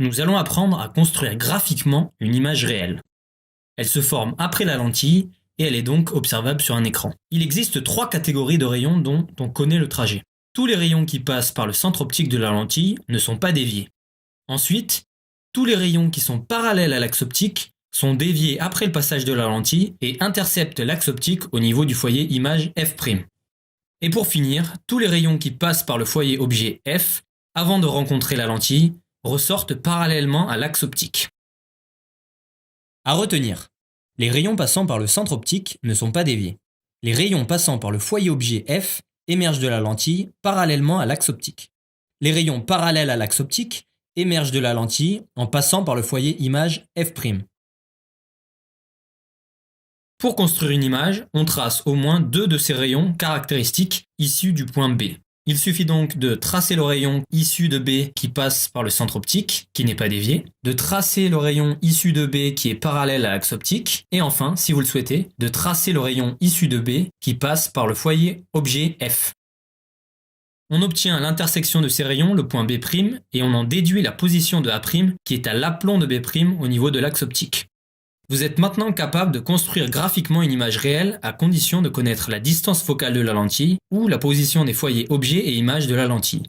nous allons apprendre à construire graphiquement une image réelle. Elle se forme après la lentille et elle est donc observable sur un écran. Il existe 3 catégories de rayons dont on connaît le trajet. Tous les rayons qui passent par le centre optique de la lentille ne sont pas déviés. Ensuite, tous les rayons qui sont parallèles à l'axe optique sont déviés après le passage de la lentille et interceptent l'axe optique au niveau du foyer image f'. Et pour finir, tous les rayons qui passent par le foyer objet f avant de rencontrer la lentille ressortent parallèlement à l'axe optique. À retenir, les rayons passant par le centre optique ne sont pas déviés. Les rayons passant par le foyer objet f émergent de la lentille parallèlement à l'axe optique. Les rayons parallèles à l'axe optique émergent de la lentille en passant par le foyer image f'. Pour construire une image, on trace au moins 2 de ces rayons caractéristiques issus du point B. Il suffit donc de tracer le rayon issu de B qui passe par le centre optique, qui n'est pas dévié, de tracer le rayon issu de B qui est parallèle à l'axe optique, et enfin, si vous le souhaitez, de tracer le rayon issu de B qui passe par le foyer objet F. On obtient à l'intersection de ces rayons le point B', et on en déduit la position de A', qui est à l'aplomb de B' au niveau de l'axe optique. Vous êtes maintenant capable de construire graphiquement une image réelle à condition de connaître la distance focale de la lentille ou la position des foyers objets et images de la lentille.